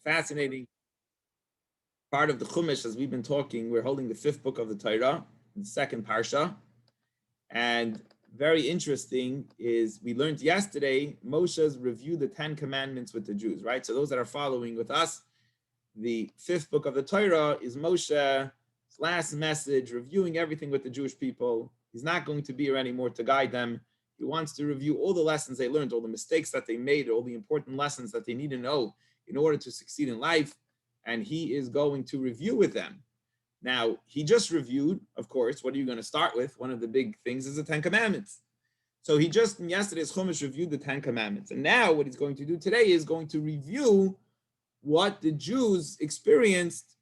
fascinating part of the Chumash as we've been talking. We're holding the fifth book of the Torah, the second parsha. And very interesting is we learned yesterday, Moshe's reviewed the 10 commandments with the Jews, right? So those that are following with us, the fifth book of the Torah is Moshe's last message, reviewing everything with the Jewish people. He's not going to be here anymore to guide them. He wants to review all the lessons they learned, all the mistakes that they made, all the important lessons that they need to know in order to succeed in life. And he is going to review with them. Now, he just reviewed, of course, what are you going to start with? One of the big things is the 10 Commandments. So he just, in yesterday's Chumash, reviewed the 10 Commandments. And now what he's going to do today is going to review what the Jews experienced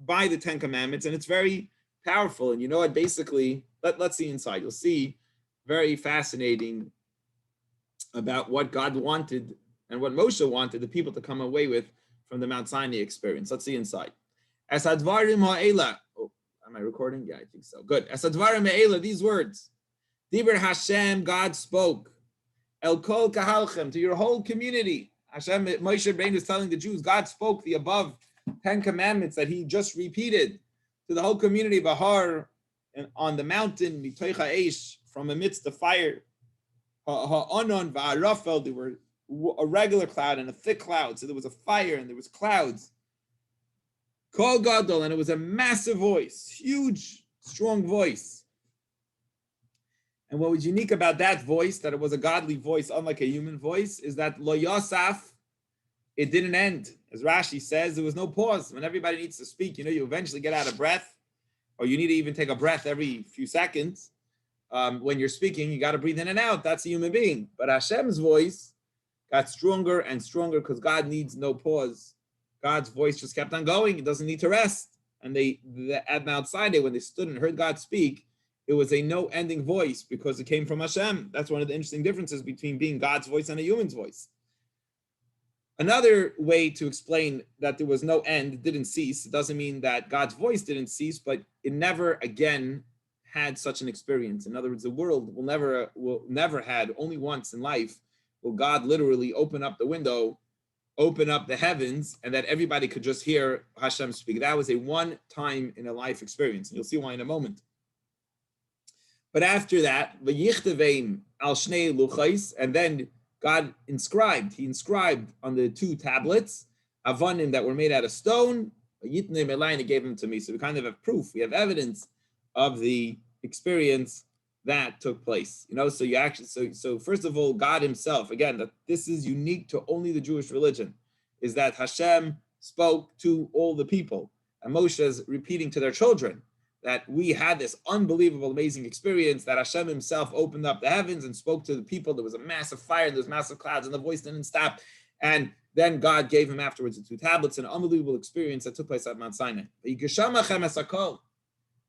by the 10 Commandments. And it's very powerful. And you know what, basically, let's see inside. You'll see very fascinating about what God wanted and what Moshe wanted the people to come away with from the Mount Sinai experience. Let's see inside. As advarim ha'ela. Oh, am I recording? Yeah, I think so. Good. As advarim ha'ela, these words. Diber Hashem, God spoke. El kol kahalchem, to your whole community. Hashem, Moshe Rabbeinu is telling the Jews, God spoke the above 10 commandments that he just repeated to the whole community. Bahar, on the mountain, mitoich ha'esh, from amidst the fire. Ha'anon va'arafel, there were a regular cloud and a thick cloud. So there was a fire and there was clouds. Kol gadol, and it was a massive voice, huge, strong voice. And what was unique about that voice, that it was a godly voice, unlike a human voice, is that lo yosaf, it didn't end. As Rashi says, there was no pause. When everybody needs to speak, you eventually get out of breath, or you need to even take a breath every few seconds. When you're speaking, you got to breathe in and out. That's a human being. But Hashem's voice got stronger and stronger because God needs no pause. God's voice just kept on going. It doesn't need to rest. And at Mount Sinai, when they stood and heard God speak, it was a no-ending voice because it came from Hashem. That's one of the interesting differences between being God's voice and a human's voice. Another way to explain that there was no end, it didn't cease, it doesn't mean that God's voice didn't cease, but it never again had such an experience. In other words, the world will never had, only once in life, will God literally open up the window, open up the heavens, and that everybody could just hear Hashem speak. That was a one time in a life experience. And you'll see why in a moment. But after that, v'yichteveim al shnei luchais, and then God inscribed on the two tablets, avanim that were made out of stone, yitnei melayim, and gave them to me. So we kind of have proof, we have evidence of the experience that took place. So first of all, God himself, again, that this is unique to only the Jewish religion, is that Hashem spoke to all the people. And Moshe is repeating to their children that we had this unbelievable, amazing experience that Hashem himself opened up the heavens and spoke to the people. There was a massive fire, there was massive clouds, and the voice didn't stop. And then God gave him afterwards the two tablets, an unbelievable experience that took place at Mount Sinai.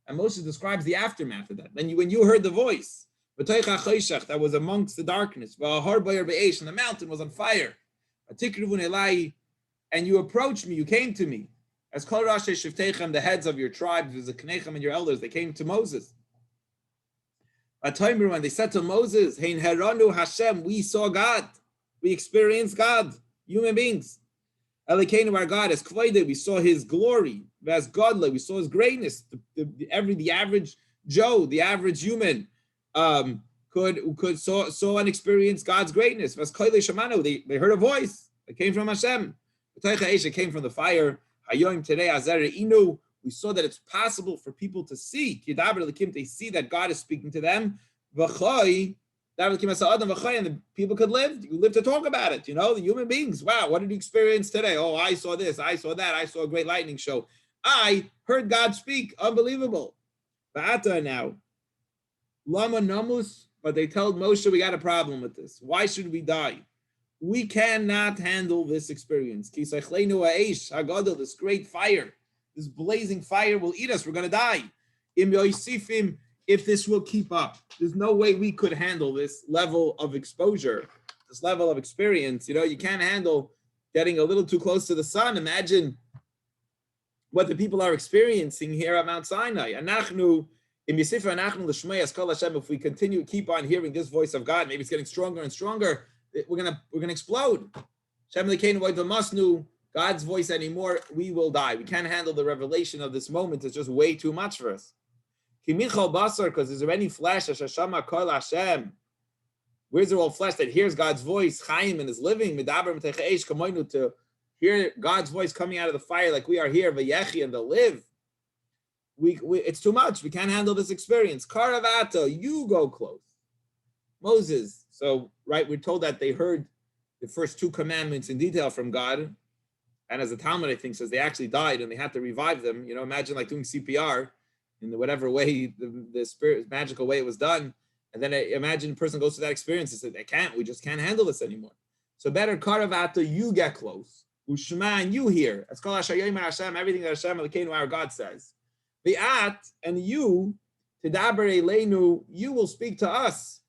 And Moshe describes the aftermath of that. Then when you heard the voice, that was amongst the darkness, and the mountain was on fire, and you approached me, you came to me, as kol rashi shiftechem, the heads of your tribes, the knechem and your elders, they came to Moses. When they said to Moses, Hein heranu Hashem, we saw God, we experienced God, human beings. Elokeinu, our God, as kvoide, we saw his glory. As godly, we saw his greatness. The average Joe, the average human, could saw and experience God's greatness. As koile shamanu, they heard a voice that came from Hashem. It came from the fire. Hayom today, azere inu, we saw that it's possible for people to see. They see that God is speaking to them. And the people could live. You live to talk about it. The human beings. Wow, what did you experience today? Oh, I saw this. I saw that. I saw a great lightning show. I heard God speak. Unbelievable. Ba'ata now. Lama namus. But they told Moshe, we got a problem with this. Why should we die? We cannot handle this experience. This great fire, this blazing fire will eat us. We're going to die. If this will keep up, there's no way we could handle this level of exposure, this level of experience. You can't handle getting a little too close to the sun. Imagine what the people are experiencing here at Mount Sinai. If we keep on hearing this voice of God, maybe it's getting stronger and stronger, we're gonna explode. God God's voice anymore, we will die. We can't handle the revelation of this moment. It's just way too much for us. Because is there any flesh, Hashem? Where's there all flesh that hears God's voice, Chaim, and is living, to hear God's voice coming out of the fire like we are here, Vayechi, and to live? It's too much. We can't handle this experience. Karavato, you go close. Moses. So, right, we're told that they heard the first two commandments in detail from God. And as the Talmud, I think, says they actually died and they had to revive them. You know, imagine like doing CPR in whatever way, the spirit, magical way it was done. And then imagine a person goes through that experience and says, we just can't handle this anymore. So better Karavato, you get close. Ushma, and you hear. It's called Hashem, everything that Hashem, our God says. At and you, Tidaber Eleinu, you will speak to us.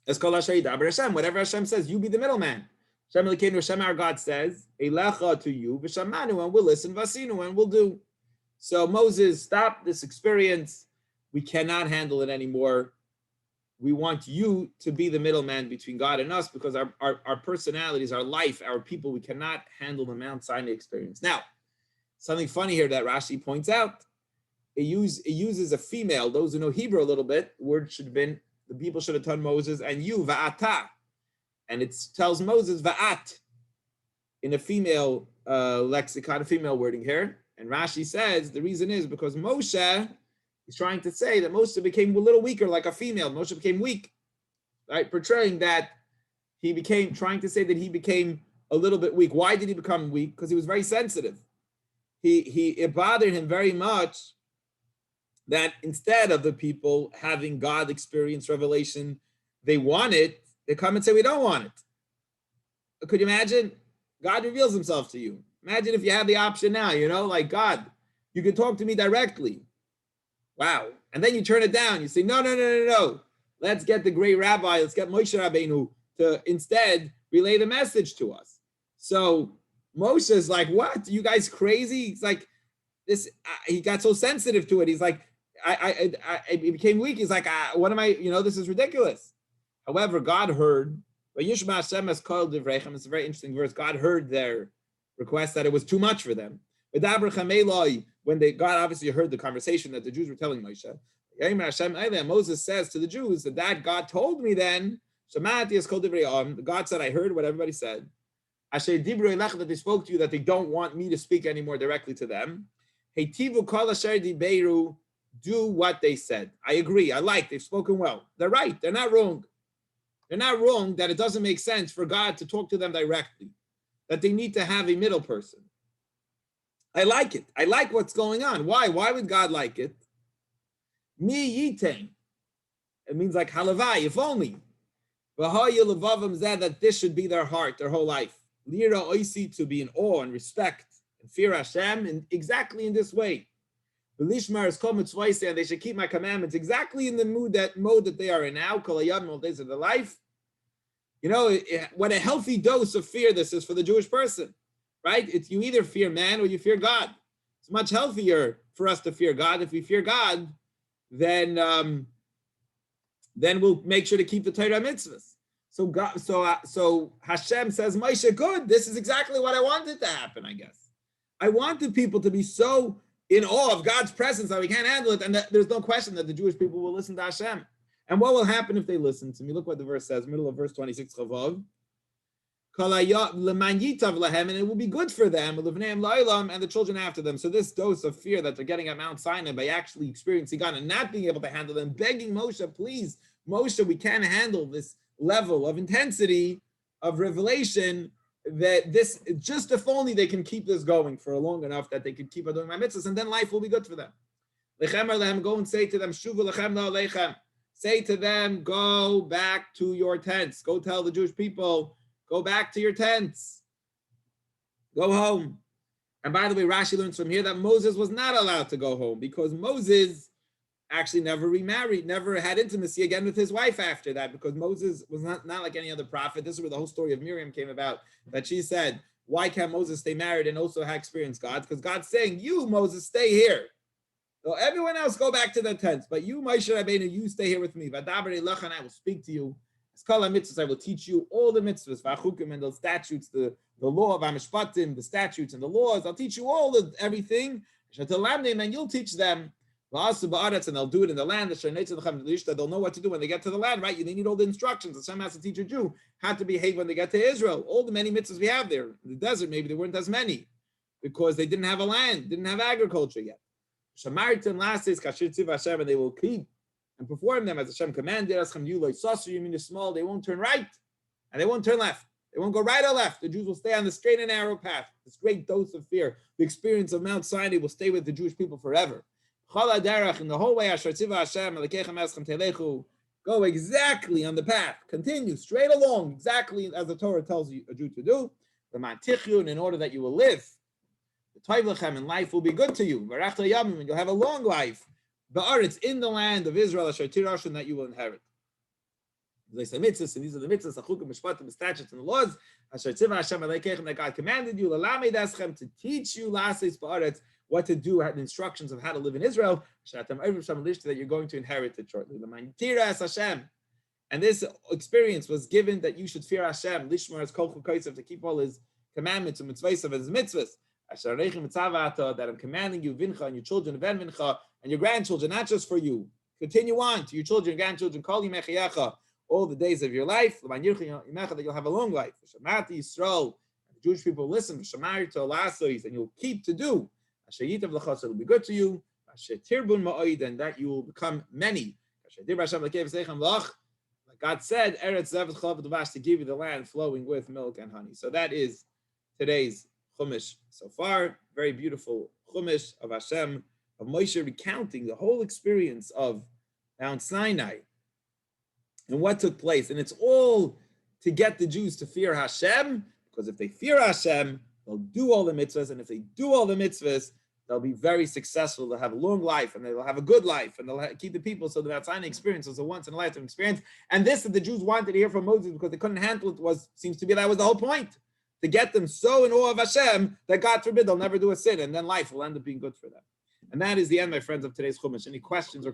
It's called Hashem. Whatever Hashem says, you be the middleman. Hashem Elokeinu, Hashem our God says, Eilecha to you, v'shamanu, and we'll listen, vasinu, and we'll do. So Moses, stop this experience. We cannot handle it anymore. We want you to be the middleman between God and us because our personalities, our life, our people, we cannot handle the Mount Sinai experience. Now, something funny here that Rashi points out. It uses a female. Those who know Hebrew a little bit, the word should have been, the people should have told Moses, and you, va'ata. And it tells Moses, va'at, in a female lexicon, a female wording here. And Rashi says, the reason is because Moshe is trying to say that Moshe became a little weaker, like a female. Moshe became weak, right? Portraying that trying to say that he became a little bit weak. Why did he become weak? Because he was very sensitive. It bothered him very much that instead of the people having God experience revelation, they want it, they come and say, we don't want it. Could you imagine? God reveals himself to you. Imagine if you had the option now, like God, you can talk to me directly. Wow. And then you turn it down. You say, no. Let's get the great rabbi, let's get Moshe Rabbeinu to instead relay the message to us. So Moshe is like, what? You guys crazy? He's like, this, he got so sensitive to it. He's like, I became weak. He's like, what am I, this is ridiculous. However, God heard, it's a very interesting verse. God heard their request that it was too much for them. When God obviously heard the conversation that the Jews were telling Moshe, Moses says to the Jews that God told me then, God said, I heard what everybody said. That they spoke to you, that they don't want me to speak anymore directly to them. Do what they said. I agree. They've spoken well. They're right. They're not wrong. They're not wrong that it doesn't make sense for God to talk to them directly, that they need to have a middle person. I like it. I like what's going on. Why? Why would God like it? Mi yitain. It means like halavai, if only. That this should be their heart, their whole life. Lira oisi, to be in awe and respect and fear Hashem, and exactly in this way. Belishmar is called mitzvah, and they should keep my commandments exactly in the mode that they are in now. Kol hayam, all days of their life. What a healthy dose of fear this is for the Jewish person, right? You either fear man or you fear God. It's much healthier for us to fear God. If we fear God, then we'll make sure to keep the Torah mitzvahs. So Hashem says, Moshe, good. This is exactly what I wanted to happen, I guess. I wanted people to be so in awe of God's presence that we can't handle it, and that there's no question that the Jewish people will listen to Hashem. And what will happen if they listen to me? Look what the verse says, middle of verse 26, Chavav. And it will be good for them, and the children after them. So this dose of fear that they're getting at Mount Sinai by actually experiencing God and not being able to handle them, begging Moshe, please, Moshe, we can't handle this level of intensity of revelation, that this, just if only they can keep this going for long enough that they can keep on doing my mitzvahs, and then life will be good for them. Go and say to them, say to them, go back to your tents. Go tell the Jewish people, go back to your tents. Go home. And by the way, Rashi learns from here that Moses was not allowed to go home because Moses actually never remarried, never had intimacy again with his wife after that, because Moses was not like any other prophet. This is where the whole story of Miriam came about, that she said, why can't Moses stay married and also have experienced God? Because God's saying, you, Moses, stay here. So everyone else go back to their tents, but you, Moshe Rabbeinu, you stay here with me. And I will speak to you, Skala mitzvahs, I will teach you all the mitzvahs, v'achukim, and the statutes, the law of Amishpatim, the statutes and the laws. I'll teach you all of everything. And you'll teach them. And they'll do it in the land. They'll know what to do when they get to the land, right? They need all the instructions. Hashem has to teach a Jew how to behave when they get to Israel. All the many mitzvahs we have there. In the desert, maybe there weren't as many because they didn't have a land, didn't have agriculture yet. And they will keep and perform them as Hashem commanded us. They won't turn right and they won't turn left. They won't go right or left. The Jews will stay on the straight and narrow path. This great dose of fear, the experience of Mount Sinai will stay with the Jewish people forever. In the whole way, go exactly on the path. Continue straight along, exactly as the Torah tells you a Jew to do. In order that you will live. And life will be good to you. And you'll have a long life. It's in the land of Israel that you will inherit. They say mitzvahs, and these are the mitzvahs, achukim, mishpatim, the statutes, and the laws. That God commanded you, to teach you what to do, the instructions of how to live in Israel. That you're going to inherit it shortly. And this experience was given that you should fear Hashem, to keep all His commandments and mitzvahs of His mitzvahs. That I'm commanding you, vincha, and your children, vincha, and your grandchildren, not just for you. Continue on to your children, grandchildren, kol yimechayecha, all the days of your life, that you'll have a long life. The Jewish people listen, and you'll keep to do. It'll be good to you, and that you will become many. Like God said, to give you the land flowing with milk and honey. So that is today's Chumash so far. Very beautiful Chumash of Hashem, of Moshe recounting the whole experience of Mount Sinai and what took place. And it's all to get the Jews to fear Hashem, because if they fear Hashem, they'll do all the mitzvahs. And if they do all the mitzvahs, they'll be very successful. They'll have a long life and they'll have a good life and they'll keep the people. So the Mount Sinai experience was a once in a lifetime experience. And this that the Jews wanted to hear from Moses because they couldn't handle it seems to be that was the whole point. To get them so in awe of Hashem that God forbid they'll never do a sin, and then life will end up being good for them. And that is the end, my friends, of today's Chumash. Any questions or